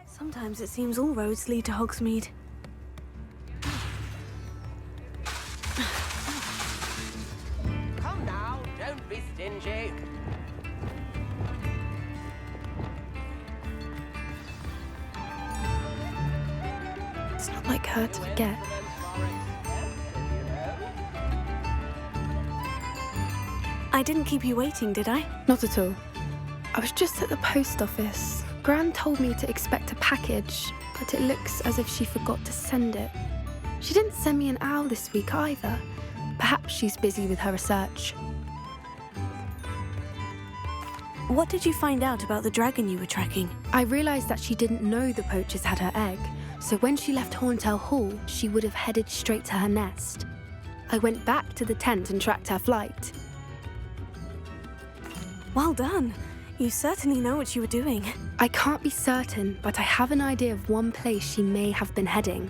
Sometimes it seems all roads lead to Hogsmeade. Come now, don't be stingy. It's not like her to forget. I didn't keep you waiting, did I? Not at all. I was just at the post office. Gran told me to expect a package, but it looks as if she forgot to send it. She didn't send me an owl this week either. Perhaps she's busy with her research. What did you find out about the dragon you were tracking? I realised that she didn't know the poachers had her egg, so when she left Horntail Hall, she would have headed straight to her nest. I went back to the tent and tracked her flight. Well done. You certainly know what you were doing. I can't be certain, but I have an idea of one place she may have been heading.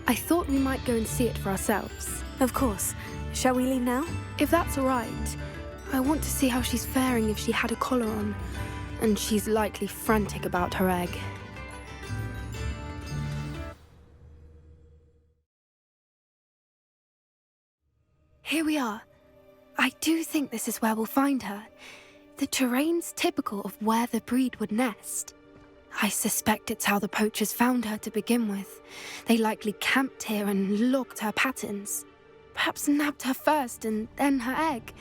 I thought we might go and see it for ourselves. Of course. Shall we leave now? If that's all right. I want to see how she's faring if she had a collar on. And she's likely frantic about her egg. Here we are. I do think this is where we'll find her. The terrain's typical of where the breed would nest. I suspect it's how the poachers found her to begin with. They likely camped here and logged her patterns. Perhaps nabbed her first and then her egg.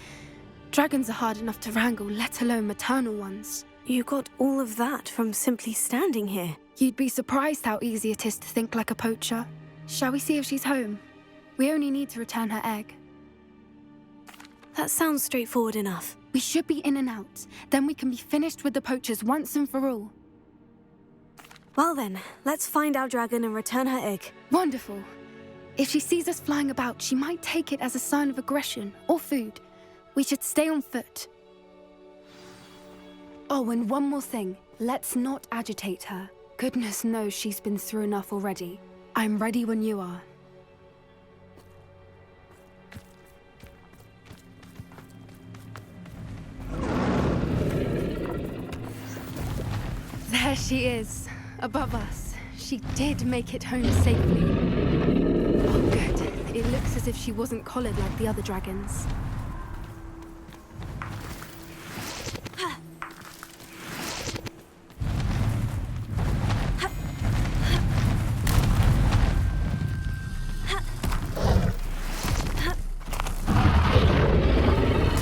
Dragons are hard enough to wrangle, let alone maternal ones. You got all of that from simply standing here. You'd be surprised how easy it is to think like a poacher. Shall we see if she's home? We only need to return her egg. That sounds straightforward enough. We should be in and out. Then we can be finished with the poachers once and for all. Well then, let's find our dragon and return her egg. Wonderful. If she sees us flying about, she might take it as a sign of aggression or food. We should stay on foot. Oh, and one more thing. Let's not agitate her. Goodness knows she's been through enough already. I'm ready when you are. There she is, above us. She did make it home safely. Oh, good. It looks as if she wasn't collared like the other dragons.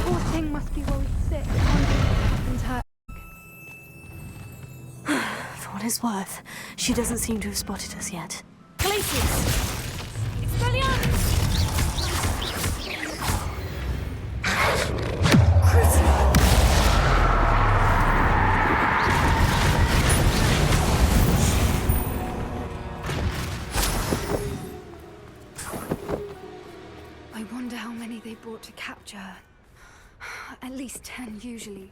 Poor thing must be worried sick. Wondering what happened to her. For what it's worth, she doesn't seem to have spotted us yet. Glacius! Expelliarmus! I wonder how many they brought to capture her. At least 10 usually.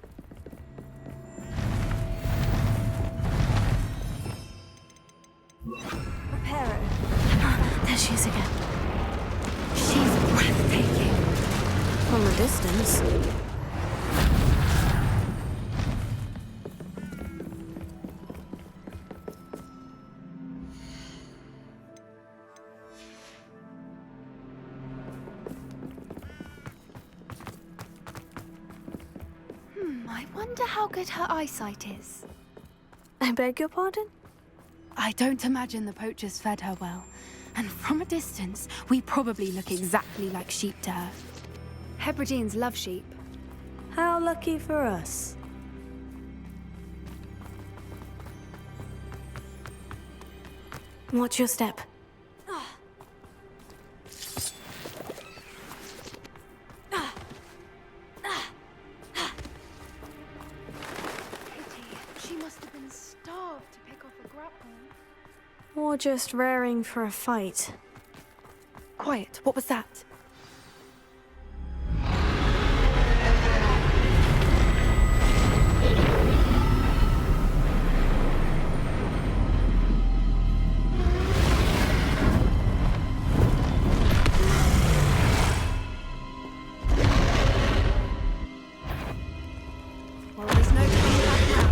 Reparo. There she is again. She's breathtaking. From a distance. I wonder how good her eyesight is. I beg your pardon? I don't imagine the poachers fed her well. And from a distance, we probably look exactly like sheep to her. Hebrideans love sheep. How lucky for us. Watch your step. Pity. She must have been starved to pick off a grapple. Or just raring for a fight? Quiet, what was that? Well, there's no turning back now.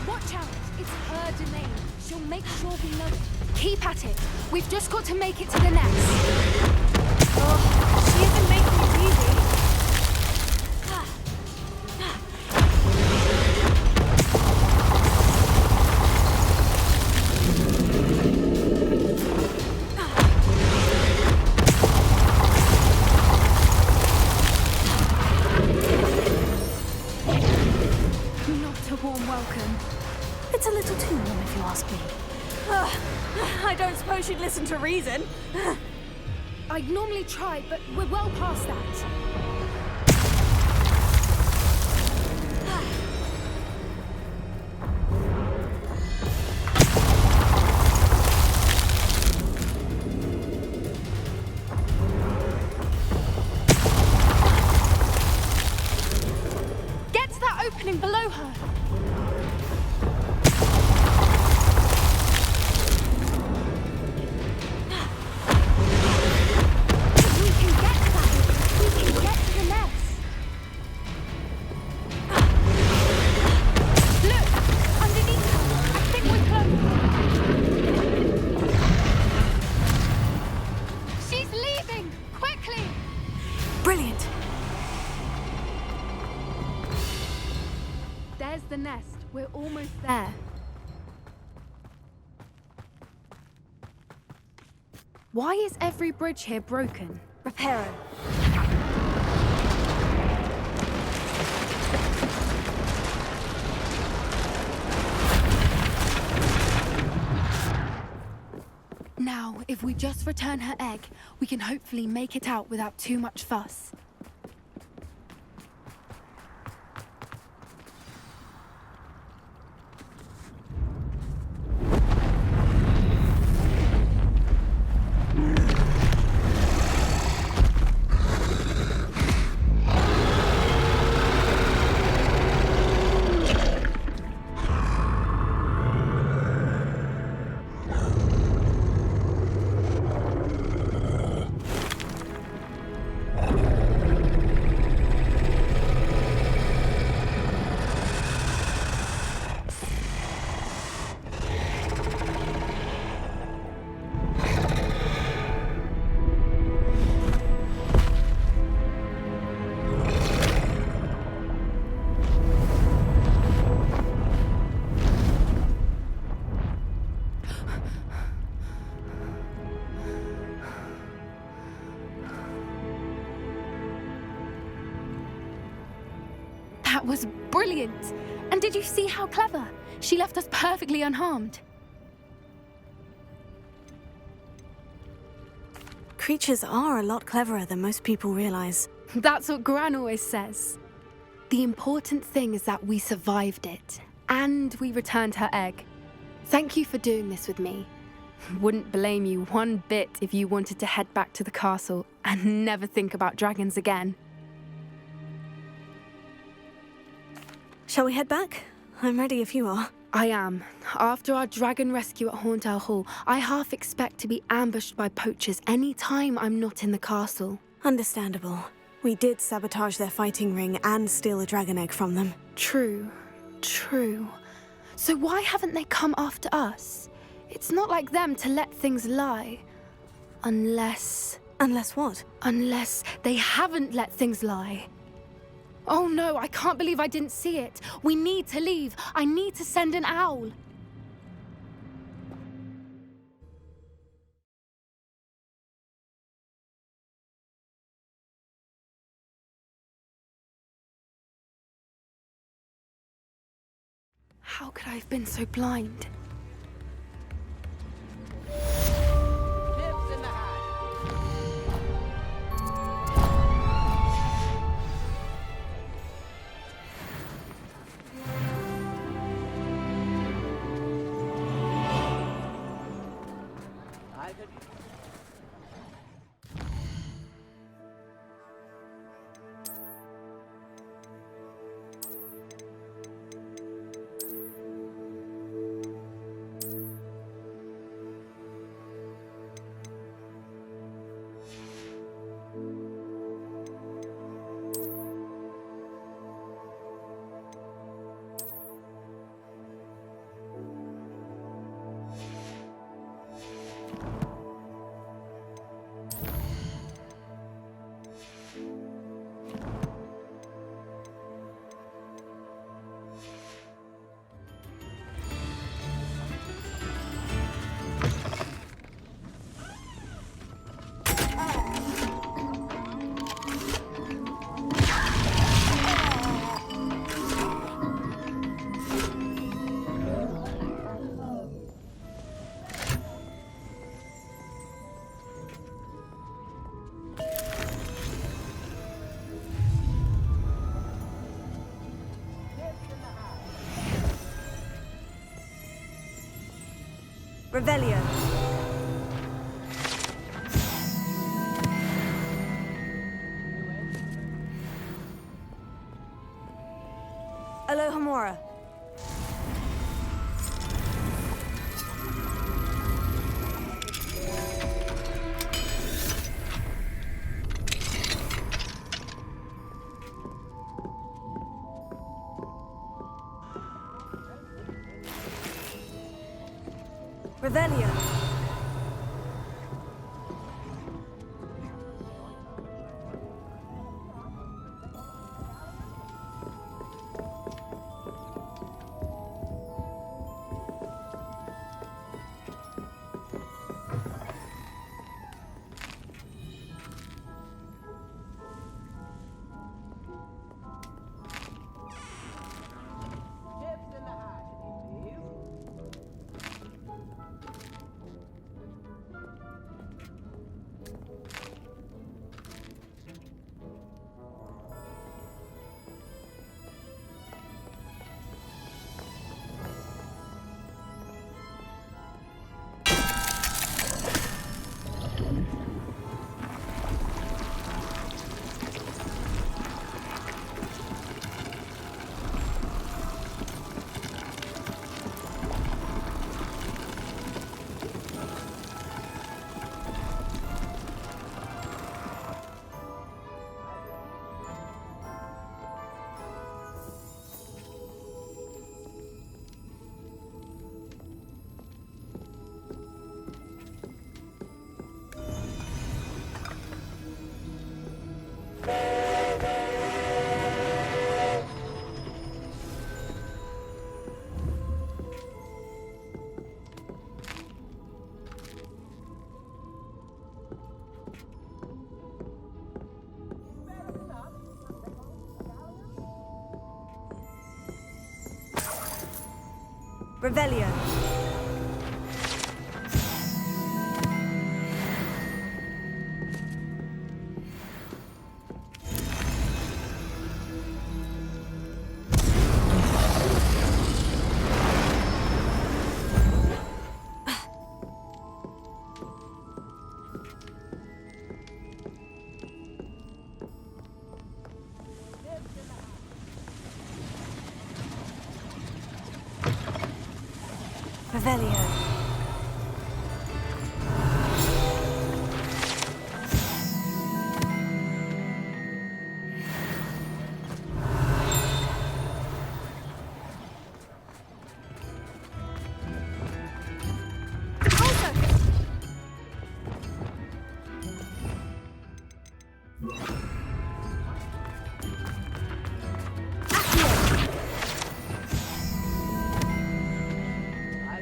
Watch out! It's her domain. She'll make sure we know it. Keep at it. We've just got to make it to the nest. Oh, she isn't making it easy. Not a warm welcome. It's a little too warm, if you ask me. I don't suppose she'd listen to reason. I'd normally try, but we're well past that. Get to that opening below her. If we can get to that, we can get to the nest. Look, underneath her. I think we're close. She's leaving! Quickly! Brilliant. There's the nest. We're almost there. Why is every bridge here broken? Repair it. Now, if we just return her egg, we can hopefully make it out without too much fuss. That was brilliant! And did you see how clever? She left us perfectly unharmed. Creatures are a lot cleverer than most people realize. That's what Gran always says. The important thing is that we survived it, and we returned her egg. Thank you for doing this with me. Wouldn't blame you one bit if you wanted to head back to the castle and never think about dragons again. Shall we head back? I'm ready if you are. I am. After our dragon rescue at Horndale Hall, I half expect to be ambushed by poachers any time I'm not in the castle. Understandable. We did sabotage their fighting ring and steal a dragon egg from them. True. So why haven't they come after us? It's not like them to let things lie. Unless Unless what? they haven't let things lie. Oh no, I can't believe I didn't see it. We need to leave. I need to send an owl. How could I have been so blind? Tips in the hat. I could... Revelio. Alohomora. Revelio. Tips in the hat, please. Revelio. Revelio. I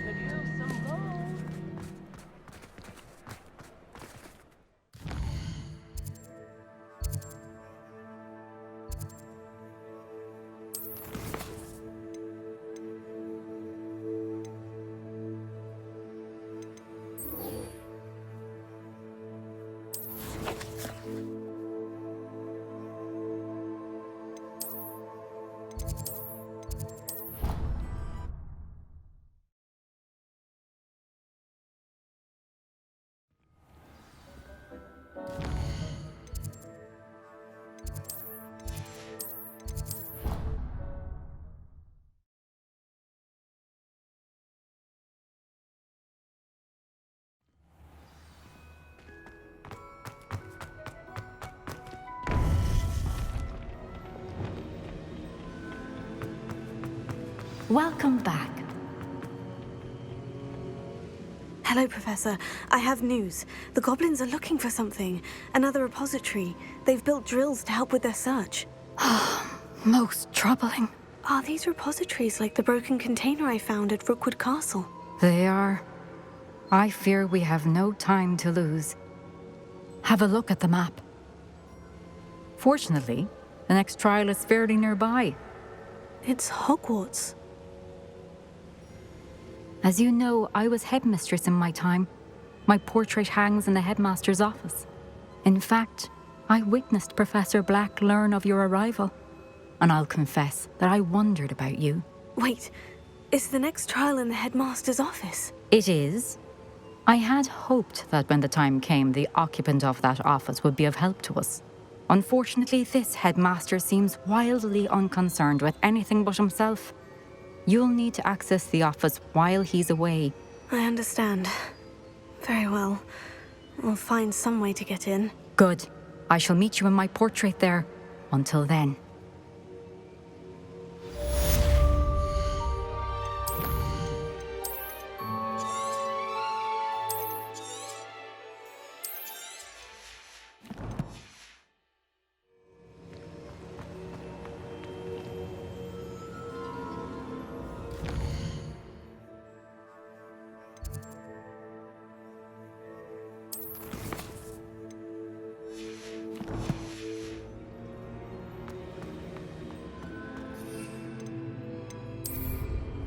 could use some gold. Welcome back. Hello, Professor. I have news. The goblins are looking for something. Another repository. They've built drills to help with their search. Most troubling. Are these repositories like the broken container I found at Rookwood Castle? They are. I fear we have no time to lose. Have a look at the map. Fortunately, the next trial is fairly nearby. It's Hogwarts. As you know, I was headmistress in my time. My portrait hangs in the headmaster's office. In fact, I witnessed Professor Black learn of your arrival. And I'll confess that I wondered about you. Wait, is the next trial in the headmaster's office? It is. I had hoped that when the time came, the occupant of that office would be of help to us. Unfortunately, this headmaster seems wildly unconcerned with anything but himself. You'll need to access the office while he's away. I understand. Very well. We'll find some way to get in. Good. I shall meet you in my portrait there. Until then.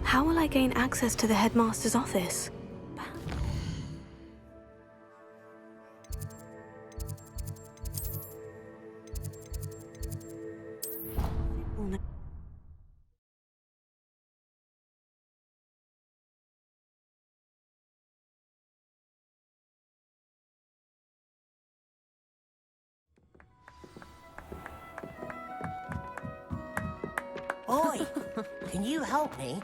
How will I gain access to the headmaster's office? Oi, can you help me?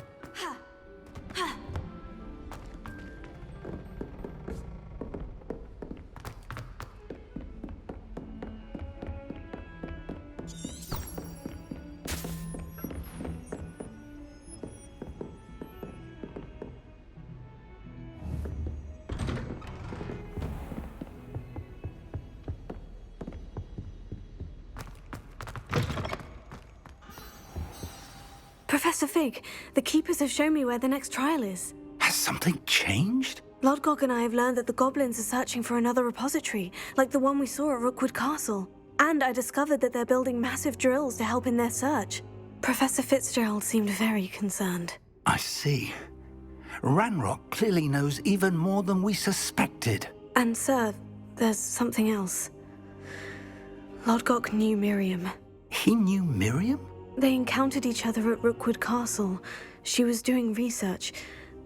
Professor Fig, the Keepers have shown me where the next trial is. Has something changed? Lodgok and I have learned that the goblins are searching for another repository, like the one we saw at Rookwood Castle. And I discovered that they're building massive drills to help in their search. Professor Fitzgerald seemed very concerned. I see. Ranrock clearly knows even more than we suspected. And sir, there's something else. Lodgok knew Miriam. He knew Miriam? They encountered each other at Rookwood Castle. She was doing research.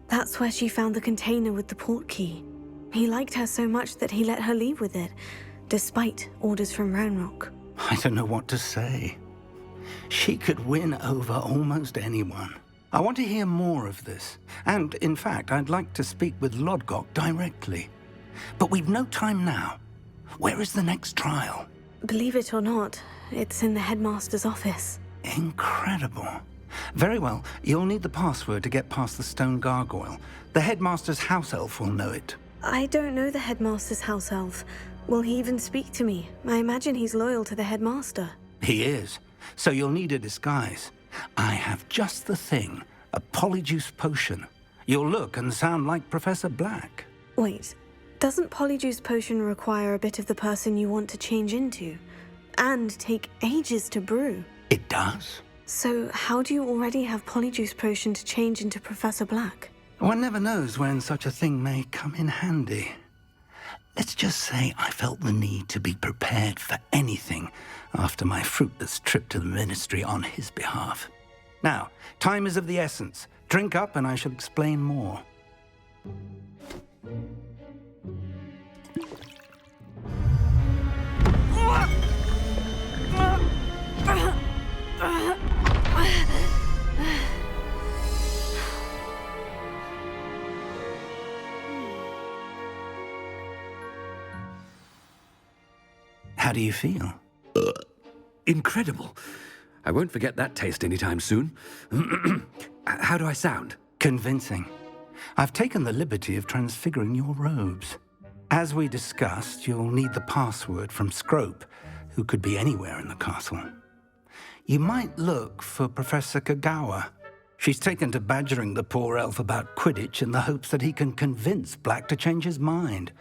That's where she found the container with the port key. He liked her so much that he let her leave with it, despite orders from Ranrock. I don't know what to say. She could win over almost anyone. I want to hear more of this. And, in fact, I'd like to speak with Lodgok directly. But we've no time now. Where is the next trial? Believe it or not, it's in the headmaster's office. Incredible. Very well, you'll need the password to get past the stone gargoyle. The headmaster's house elf will know it. I don't know the headmaster's house elf. Will he even speak to me? I imagine he's loyal to the headmaster. He is. So you'll need a disguise. I have just the thing. A polyjuice potion. You'll look and sound like Professor Black. Wait, doesn't Polyjuice Potion require a bit of the person you want to change into? And take ages to brew? It does. So how do you already have Polyjuice Potion to change into Professor Black? One never knows when such a thing may come in handy. Let's just say I felt the need to be prepared for anything after my fruitless trip to the Ministry on his behalf. Now, time is of the essence. Drink up and I shall explain more. How do you feel? Incredible. I won't forget that taste anytime soon. How do I sound? Convincing. I've taken the liberty of transfiguring your robes. As we discussed, you'll need the password from Scrope, who could be anywhere in the castle. You might look for Professor Kagawa. She's taken to badgering the poor elf about Quidditch in the hopes that he can convince Black to change his mind.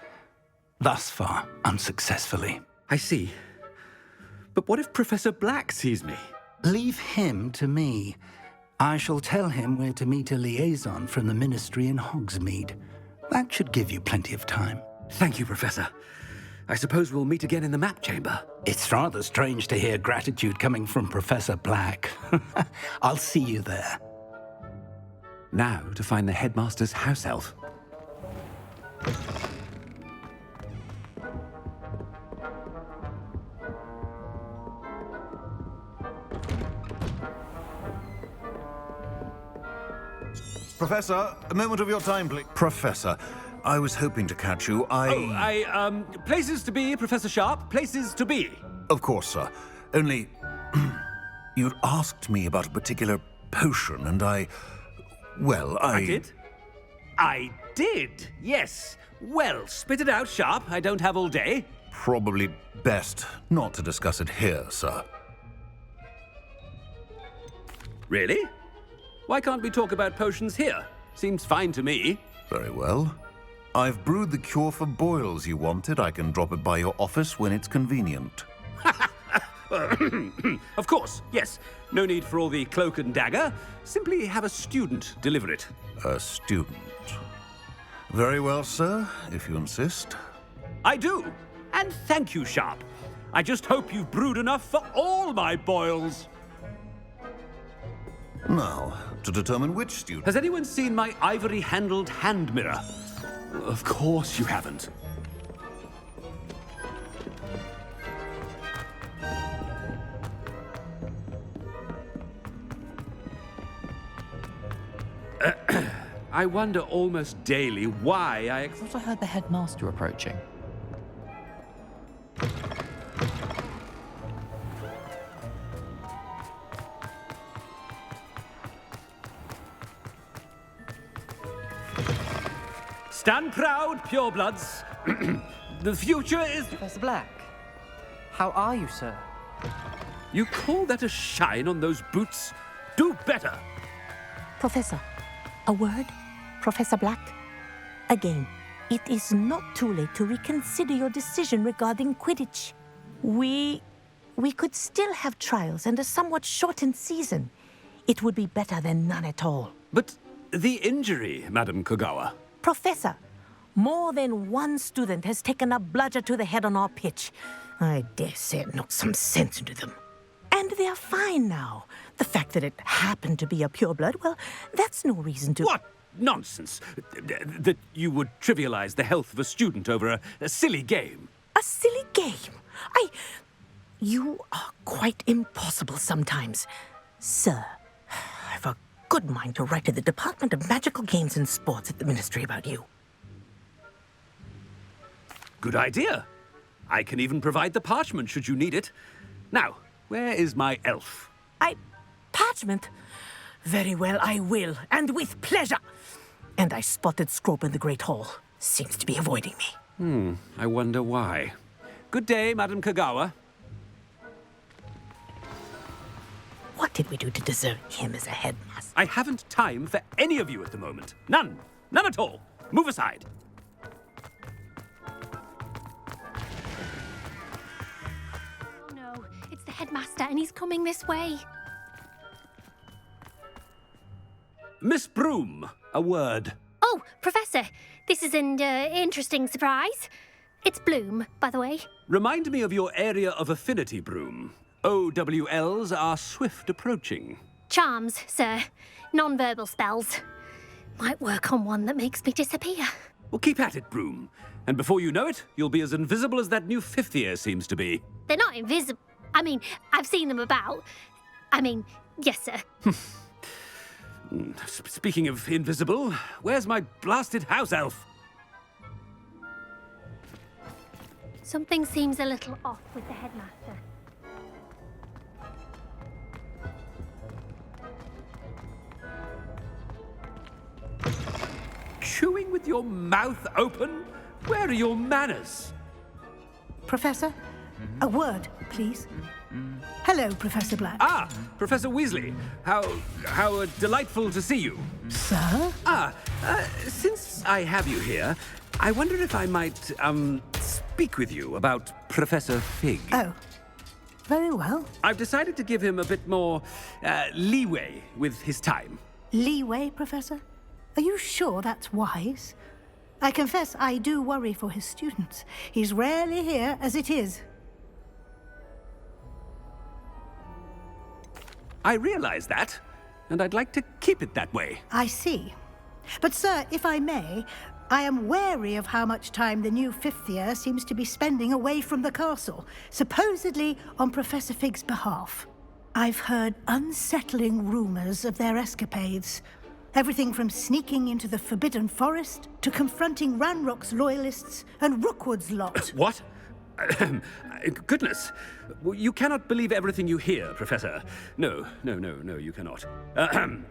Thus far, unsuccessfully. I see. But what if Professor Black sees me? Leave him to me. I shall tell him where to meet a liaison from the Ministry in Hogsmeade. That should give you plenty of time. Thank you, Professor. I suppose we'll meet again in the map chamber. It's rather strange to hear gratitude coming from Professor Black. I'll see you there. Now to find the headmaster's house elf. Professor, a moment of your time, please. Professor, I was hoping to catch you. Places to be, Professor Sharp. Places to be. Of course, sir. Only, you'd asked me about a particular potion, and I did? I did, yes. Well, spit it out, Sharp. I don't have all day. Probably best not to discuss it here, sir. Really? Why can't we talk about potions here? Seems fine to me. Very well. I've brewed the cure for boils you wanted. I can drop it by your office when it's convenient. Of course, yes. No need for all the cloak and dagger. Simply have a student deliver it. A student. Very well, sir, if you insist. I do. And thank you, Sharp. I just hope you've brewed enough for all my boils. Now, to determine which student... Has anyone seen my ivory-handled hand mirror? Of course you haven't. I wonder almost daily why I thought I heard the headmaster approaching. Stand proud, purebloods. The future is... Professor Black, how are you, sir? You call that a shine on those boots? Do better. Professor, a word? Professor Black? Again, it is not too late to reconsider your decision regarding Quidditch. We could still have trials and a somewhat shortened season. It would be better than none at all. But the injury, Madam Kagawa. Professor, more than one student has taken a bludger to the head on our pitch. I dare say it knocked some sense into them. And they're fine now. The fact that it happened to be a pureblood, well, that's no reason to... What nonsense! That you would trivialize the health of a student over a silly game. A silly game? You are quite impossible sometimes. Sir, I've a good mind to write to the Department of Magical Games and Sports at the Ministry about you. Good idea. I can even provide the parchment should you need it. Now, where is my elf? Parchment? Very well, I will, and with pleasure. And I spotted Scrope in the Great Hall. Seems to be avoiding me. I wonder why. Good day, Madam Kagawa. What did we do to deserve him as a headmaster? I haven't time for any of you at the moment. None. None at all. Move aside. Oh no, it's the headmaster and he's coming this way. Miss Broom, a word. Oh, Professor, this is an interesting surprise. It's Bloom, by the way. Remind me of your area of affinity, Broom. OWLs are swift approaching. Charms, sir. Non-verbal spells. Might work on one that makes me disappear. Well, keep at it, Broom. And before you know it, you'll be as invisible as that new fifth year seems to be. They're not invisible. I mean, I've seen them about. I mean, yes, sir. Speaking of invisible, where's my blasted house elf? Something seems a little off with the headmaster. Chewing with your mouth open? Where are your manners? Professor, a word, please. Hello, Professor Black. Ah, Professor Weasley. How delightful to see you. Sir? Since I have you here, I wonder if I might, speak with you about Professor Fig. Oh, very well. I've decided to give him a bit more, leeway with his time. Leeway, Professor? Are you sure that's wise? I confess I do worry for his students. He's rarely here as it is. I realize that, and I'd like to keep it that way. I see. But, sir, if I may, I am wary of how much time the new fifth year seems to be spending away from the castle, supposedly on Professor Fig's behalf. I've heard unsettling rumors of their escapades. Everything from sneaking into the Forbidden Forest to confronting Ranrock's loyalists and Rookwood's lot. What? Goodness. You cannot believe everything you hear, Professor. No, you cannot.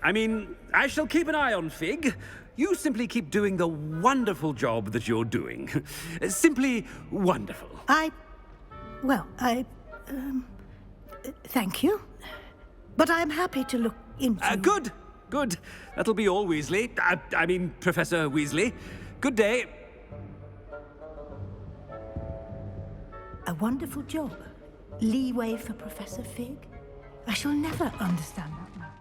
I mean, I shall keep an eye on Fig. You simply keep doing the wonderful job that you're doing. Simply wonderful. Thank you. But I'm happy to look into... Good. That'll be all, Weasley. I mean, Professor Weasley. Good day. A wonderful job. Leeway for Professor Fig. I shall never understand that now.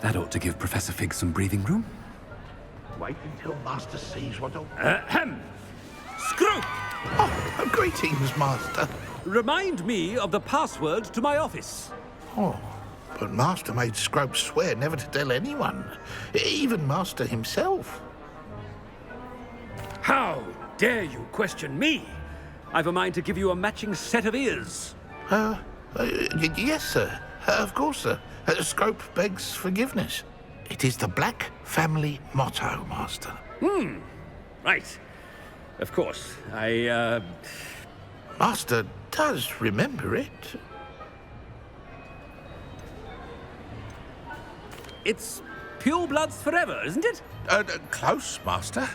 That ought to give Professor Fig some breathing room. Wait until Master sees what... Screw! Oh, greetings, Master. Remind me of the password to my office. Oh, but Master made Scrope swear never to tell anyone, even Master himself. How dare you question me? I've a mind to give you a matching set of ears. Yes, sir. Of course, sir. Scrope begs forgiveness. It is the Black family motto, Master. Right. Of course. Master does remember it. It's pure bloods forever, isn't it? Close, Master.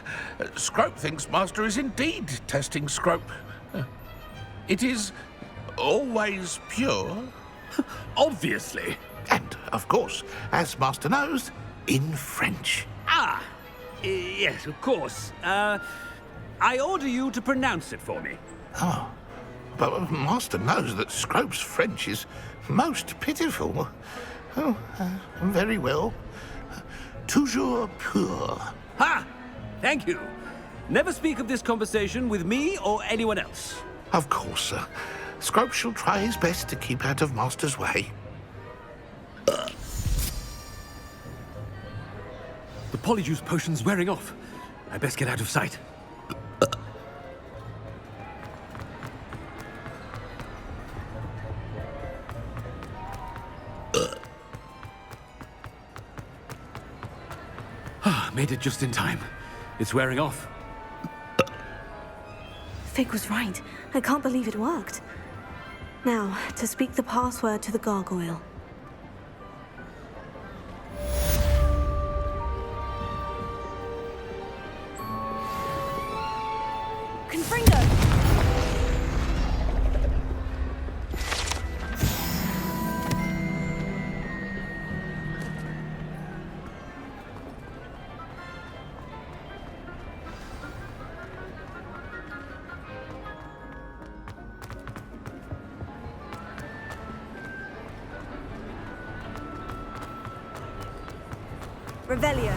Scrope thinks Master is indeed testing Scrope. It is always pure. Obviously. And, of course, as Master knows, in French. Yes, of course. I order you to pronounce it for me. Oh, but Master knows that Scrope's French is most pitiful. Oh, very well. Toujours pur. Ha! Thank you. Never speak of this conversation with me or anyone else. Of course, sir. Scrope shall try his best to keep out of Master's way. The polyjuice potion's wearing off. I best get out of sight. Made it just in time. It's wearing off. Fig was right. I can't believe it worked. Now, to speak the password to the gargoyle. Confringo! Revelio.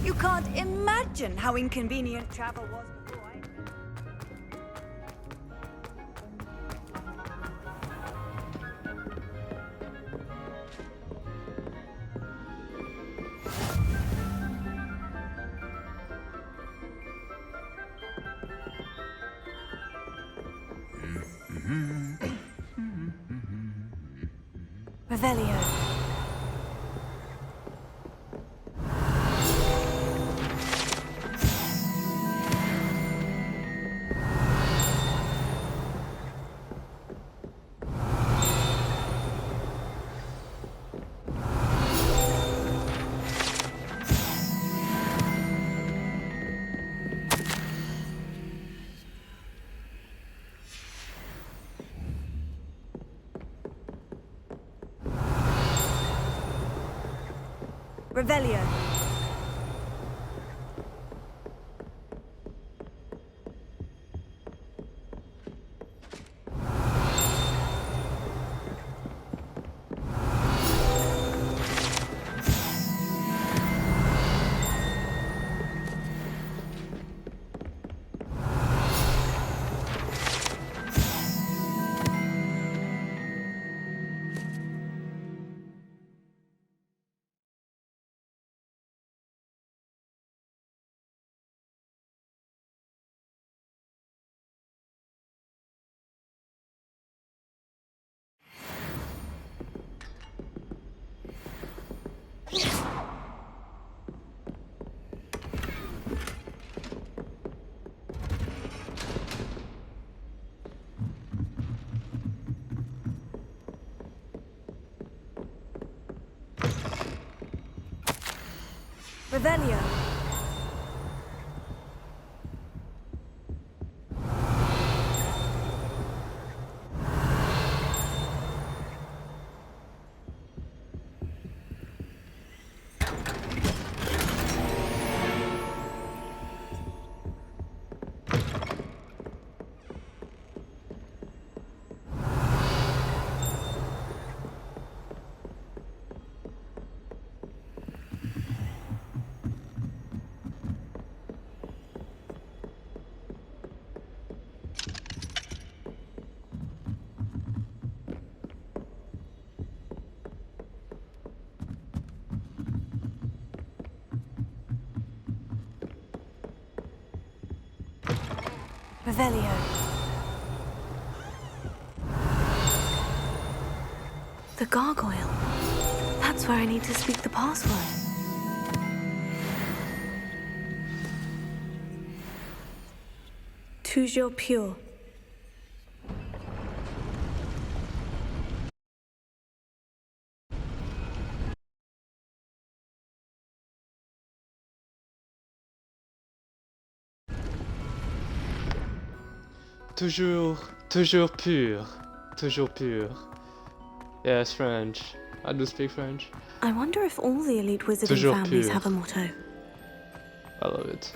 You can't imagine how inconvenient travel was before I... Revelio. Revelio. Revelio. Revelio. The gargoyle. That's where I need to speak the password. Toujours pure. Toujours pur. Toujours pur. Yes, French. I do speak French. I wonder if all the elite wizarding Toujours families pur. have a motto. I love it.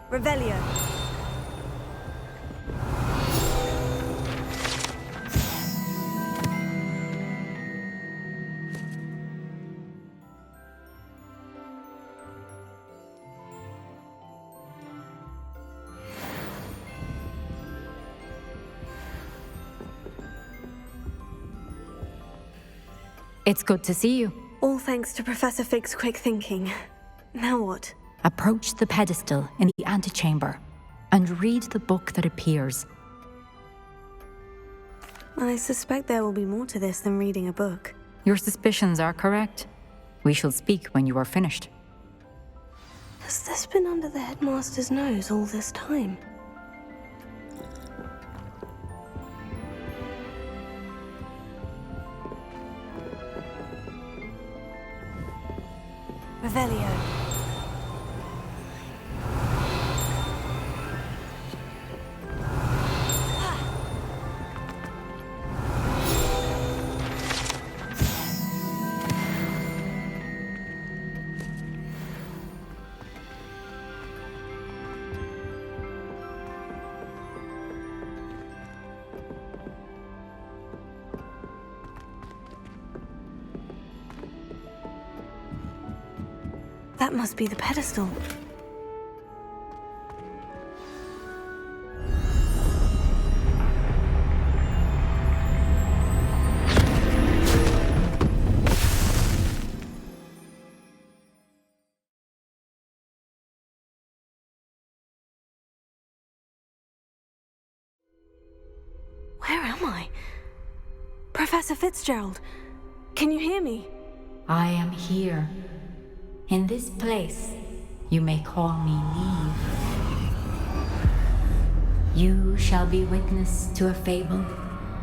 Revelio. It's good to see you. All thanks to Professor Fig's quick thinking. Now what? Approach the pedestal in the antechamber and read the book that appears. I suspect there will be more to this than reading a book. Your suspicions are correct. We shall speak when you are finished. Has this been under the headmaster's nose all this time? Revelio. That must be the pedestal. Where am I? Professor Fitzgerald, can you hear me? I am here. In this place, you may call me Neve. You shall be witness to a fable.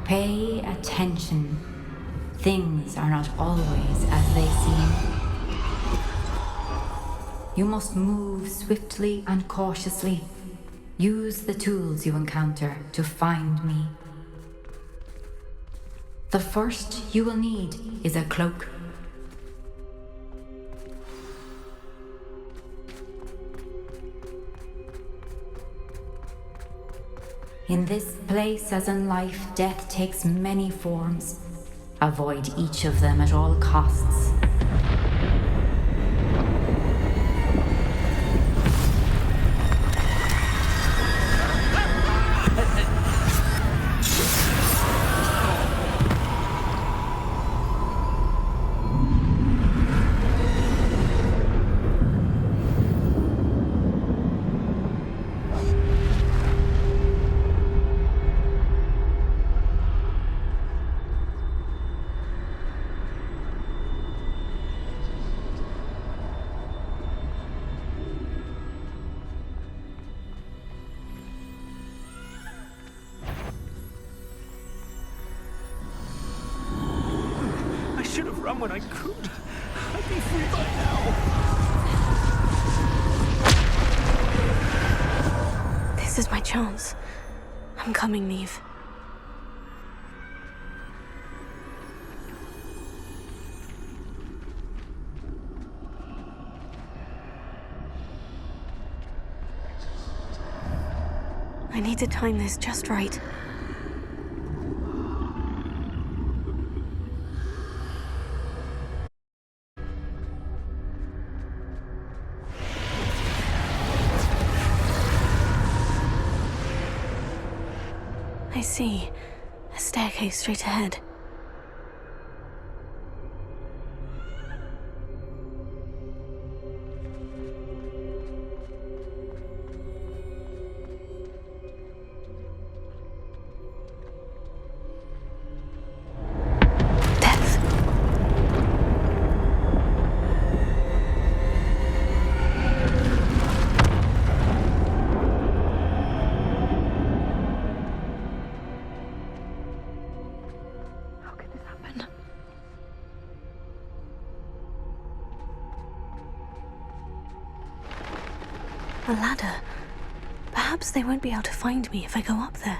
Pay attention. Things are not always as they seem. You must move swiftly and cautiously. Use the tools you encounter to find me. The first you will need is a cloak. In this place, as in life, death takes many forms. Avoid each of them at all costs. When I could. I'd be free by now. This is my chance. I'm coming, Neve. I need to time this just right. I see. A staircase straight ahead. A ladder. Perhaps they won't be able to find me if I go up there.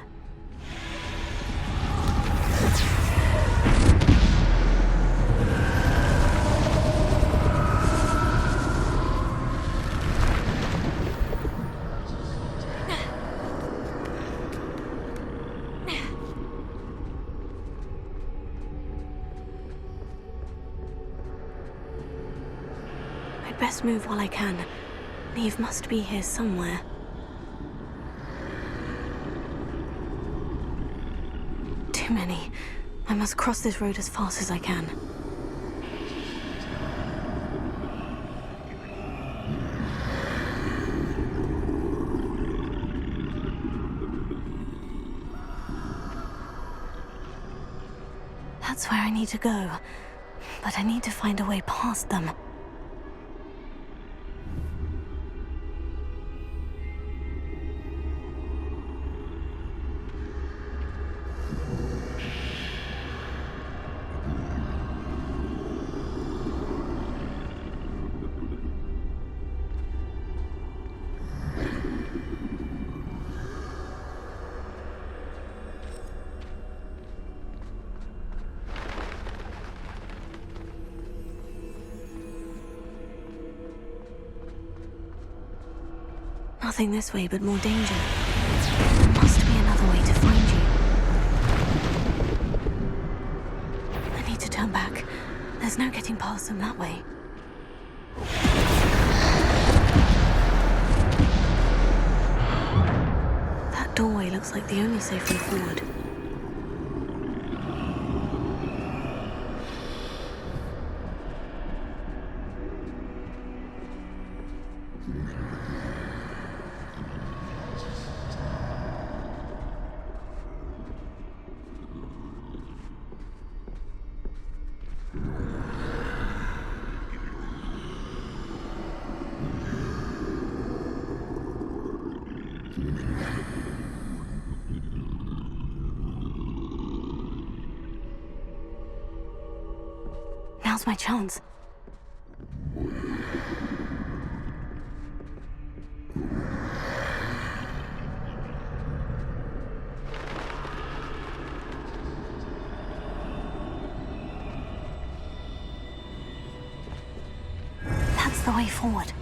I'd best move while I can. Neve must be here somewhere. Too many. I must cross this road as fast as I can. That's where I need to go. But I need to find a way past them. Nothing this way, but more danger. There must be another way to find you. I need to turn back. There's no getting past them that way. That doorway looks like the only safe way forward. Now's my chance. That's the way forward.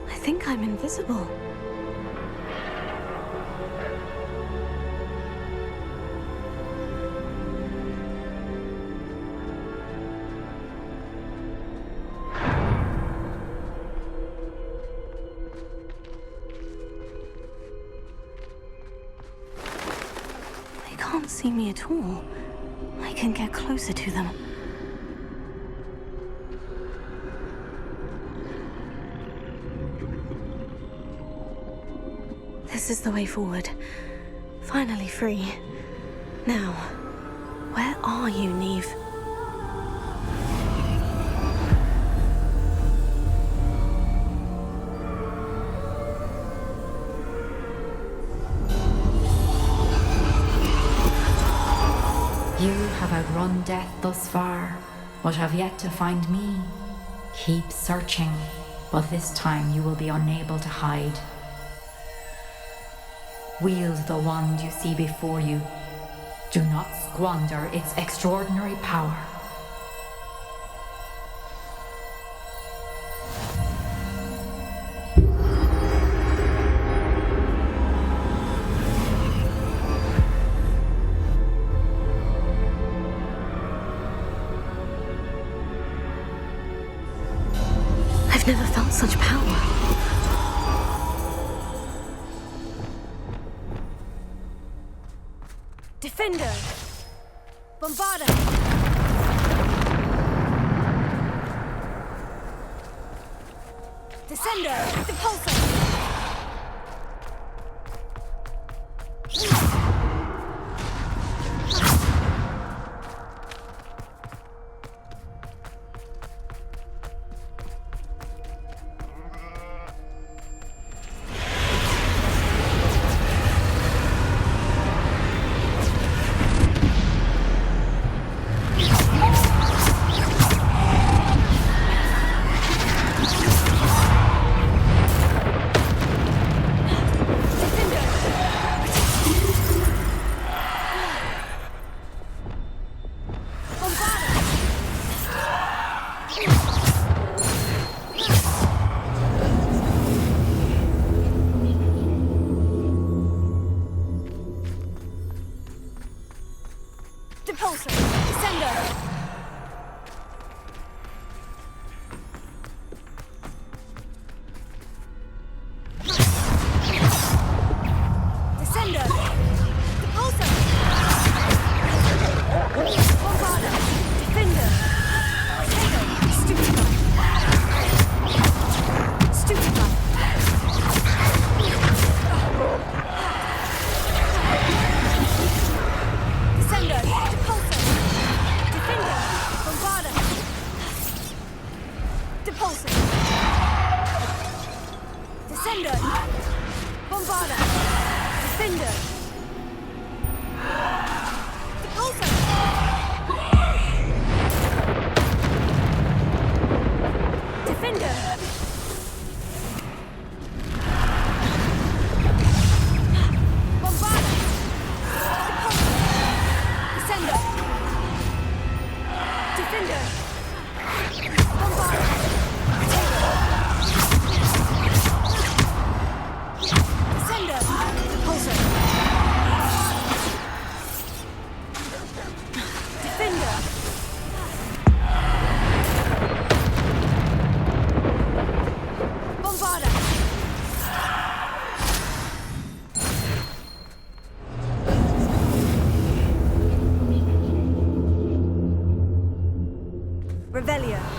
I think I'm invisible. They can't see me at all. I can get closer to them. This is the way forward. Finally free. Now, where are you, Neve? You have outrun death thus far, but have yet to find me. Keep searching, but this time you will be unable to hide. Wield the wand you see before you. Do not squander its extraordinary power. I've never felt such power. Defender! Bombarda! Descender! Depulsor! Depulsor! Descender! Descender! Depulsor! Bombarda! Defender! Potato! Defender! Bombard! Descender! Repulsor! Defender! Bombarda! Revelio.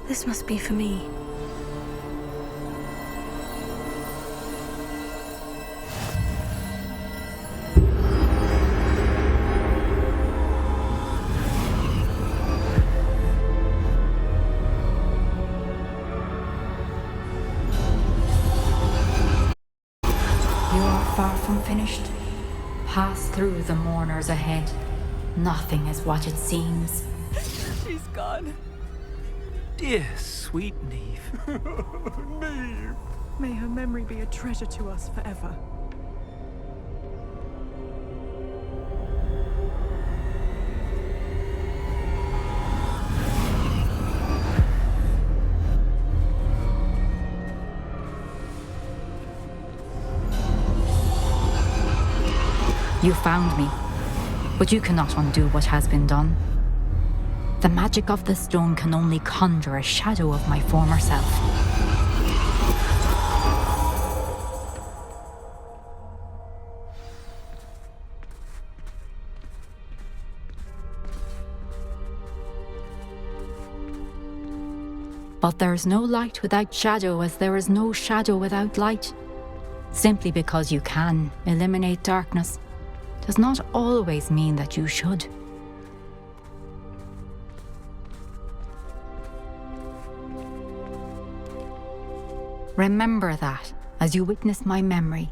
This must be for me. You are far from finished. Pass through the mourners ahead. Nothing is what it seems. She's gone. Dear, sweet Neve. Neve. May her memory be a treasure to us forever. You found me, but you cannot undo what has been done. The magic of the stone can only conjure a shadow of my former self. But there is no light without shadow, as there is no shadow without light. Simply because you can eliminate darkness does not always mean that you should. Remember that as you witness my memory.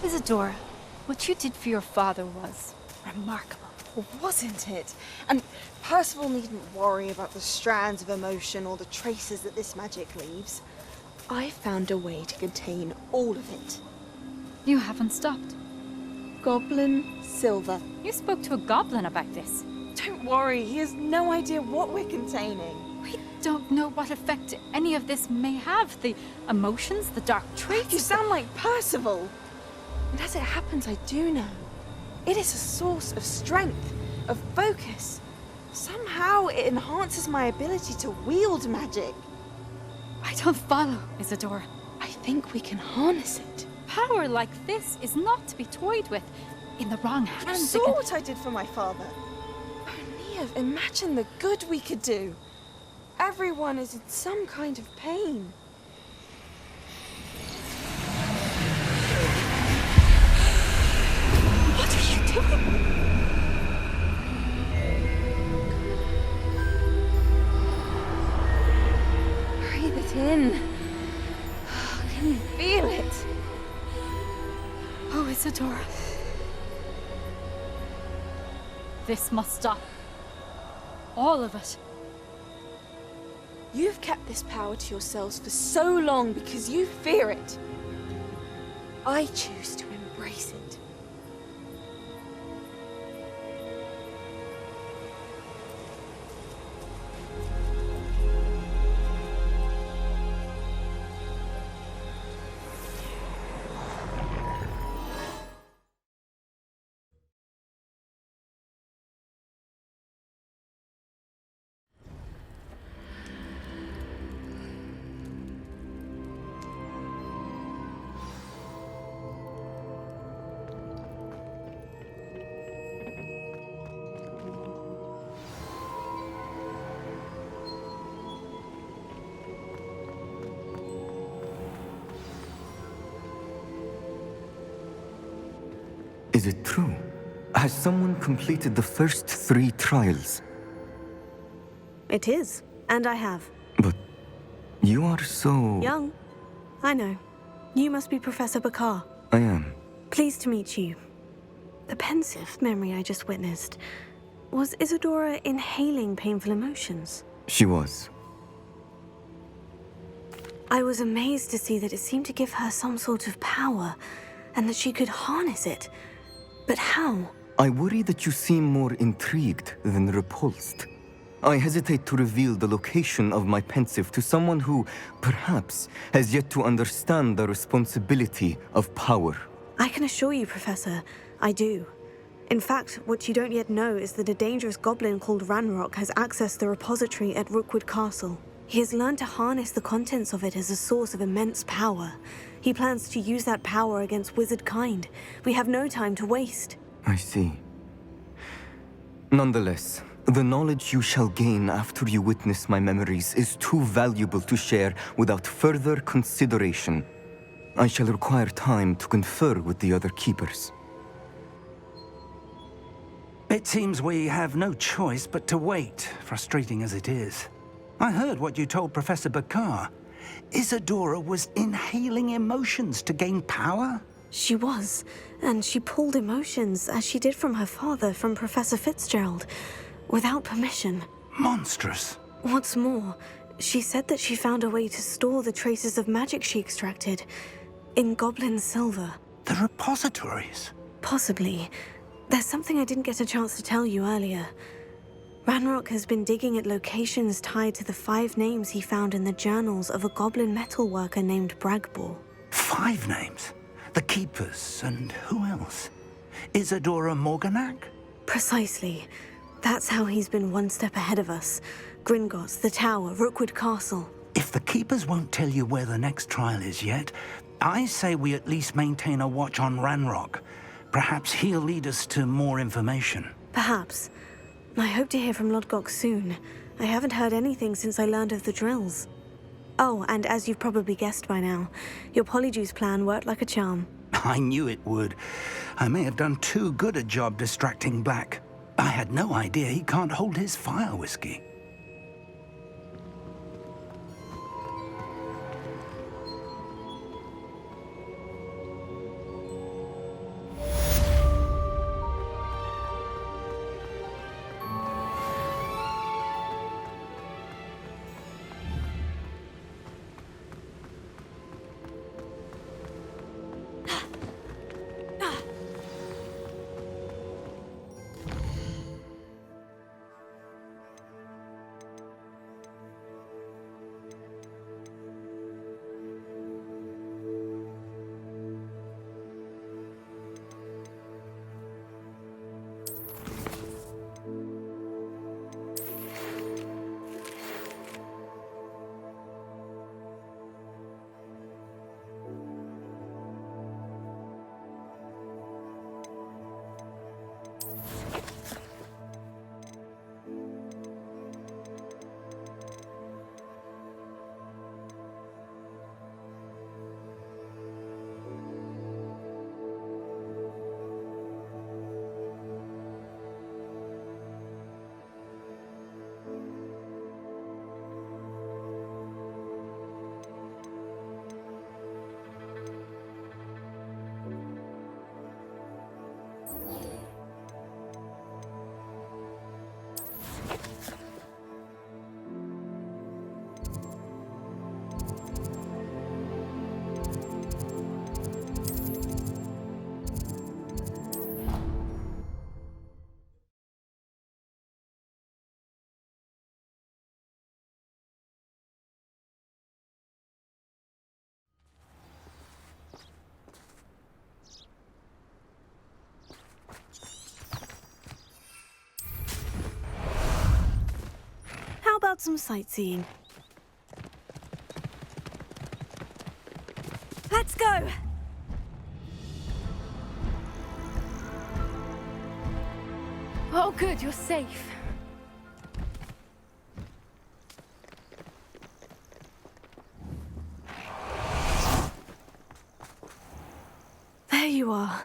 Isadora, what you did for your father was remarkable. Well, wasn't it? And Percival needn't worry about the strands of emotion or the traces that this magic leaves. I found a way to contain all of it. You haven't stopped. Goblin Silver. You spoke to a goblin about this. Don't worry, he has no idea what we're containing. We don't know what effect any of this may have. The emotions, the dark traits. You sound like Percival. And as it happens, I do know. It is a source of strength, of focus. Somehow it enhances my ability to wield magic. I don't follow, Isadora. I think we can harness it. Power like this is not to be toyed with. In the wrong hands. You saw what I did for my father. Oh, Neve, imagine the good we could do. Everyone is in some kind of pain. What are you doing? Breathe it in. Can you feel it? Oh, Isadora. This must stop. All of it. You've kept this power to yourselves for so long because you fear it. I choose to embrace it. Is it true? Has someone completed the first 3 trials? It is, and I have. But you are so... Young. I know. You must be Professor Bakar. I am. Pleased to meet you. The pensive memory I just witnessed. Was Isadora inhaling painful emotions? She was. I was amazed to see that it seemed to give her some sort of power, and that she could harness it. But how? I worry that you seem more intrigued than repulsed. I hesitate to reveal the location of my pensive to someone who, perhaps, has yet to understand the responsibility of power. I can assure you, Professor, I do. In fact, what you don't yet know is that a dangerous goblin called Ranrock has accessed the repository at Rookwood Castle. He has learned to harness the contents of it as a source of immense power. He plans to use that power against wizard kind. We have no time to waste. I see. Nonetheless, the knowledge you shall gain after you witness my memories is too valuable to share without further consideration. I shall require time to confer with the other keepers. It seems we have no choice but to wait, frustrating as it is. I heard what you told Professor Bakar. Isadora was inhaling emotions to gain power? She was, and she pulled emotions, as she did from her father, from Professor Fitzgerald, without permission. Monstrous. What's more, she said that she found a way to store the traces of magic she extracted in goblin silver. The repositories? Possibly. There's something I didn't get a chance to tell you earlier. Ranrock has been digging at locations tied to the 5 names he found in the journals of a goblin metalworker named Bragbor. 5 names? The Keepers, and who else? Isadora Morganac? Precisely. That's how he's been one step ahead of us. Gringotts, the Tower, Rookwood Castle. If the Keepers won't tell you where the next trial is yet, I say we at least maintain a watch on Ranrock. Perhaps he'll lead us to more information. Perhaps. I hope to hear from Lodgok soon. I haven't heard anything since I learned of the drills. Oh, and as you've probably guessed by now, your polyjuice plan worked like a charm. I knew it would. I may have done too good a job distracting Black. I had no idea he can't hold his fire whiskey. How about some sightseeing? Let's go! Oh, good, you're safe. There you are.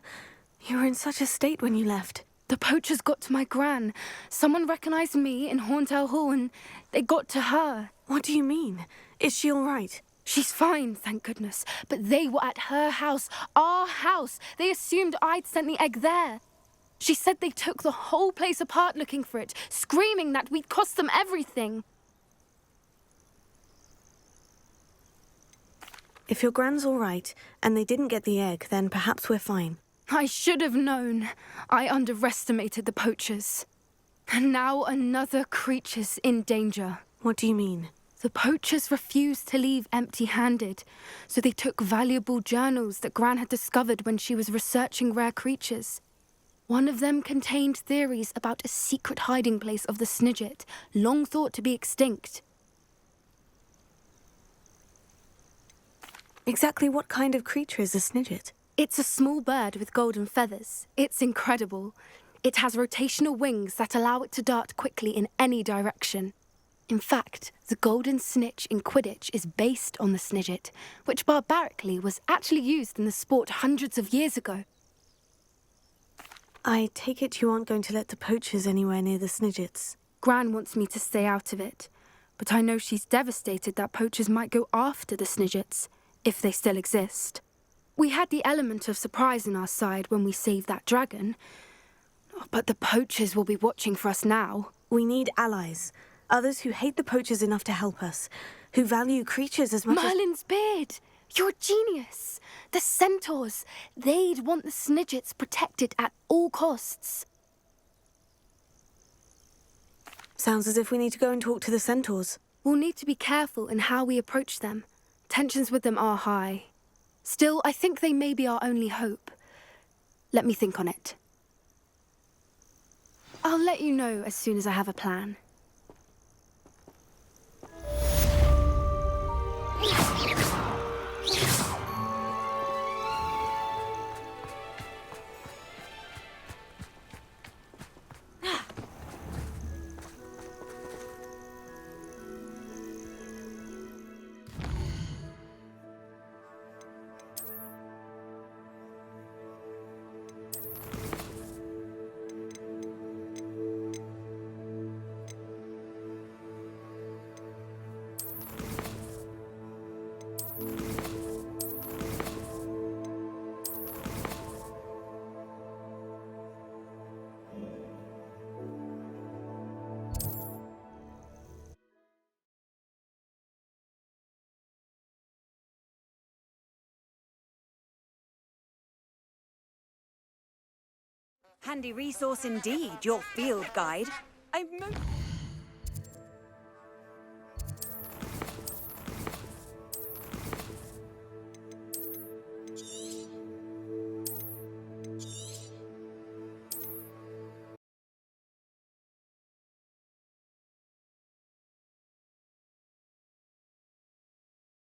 You were in such a state when you left. The poachers got to my gran. Someone recognized me in Horntail Hall and they got to her. What do you mean? Is she all right? She's fine, thank goodness. But they were at her house, our house. They assumed I'd sent the egg there. She said they took the whole place apart looking for it, screaming that we'd cost them everything. If your Gran's all right, and they didn't get the egg, then perhaps we're fine. I should have known. I underestimated the poachers. And now another creature's in danger. What do you mean? The poachers refused to leave empty-handed, so they took valuable journals that Gran had discovered when she was researching rare creatures. One of them contained theories about a secret hiding place of the Snidget, long thought to be extinct. Exactly what kind of creature is a Snidget? It's a small bird with golden feathers. It's incredible. It has rotational wings that allow it to dart quickly in any direction. In fact, the golden snitch in Quidditch is based on the Snidget, which barbarically was actually used in the sport hundreds of years ago. I take it you aren't going to let the poachers anywhere near the Snidgets. Gran wants me to stay out of it, but I know she's devastated that poachers might go after the Snidgets, if they still exist. We had the element of surprise on our side when we saved that dragon, but the poachers will be watching for us now. We need allies. Others who hate the poachers enough to help us, who value creatures as much Merlin's beard! You're a genius! The centaurs! They'd want the Snidgets protected at all costs. Sounds as if we need to go and talk to the centaurs. We'll need to be careful in how we approach them. Tensions with them are high. Still, I think they may be our only hope. Let me think on it. I'll let you know as soon as I have a plan. Handy resource indeed, your field guide.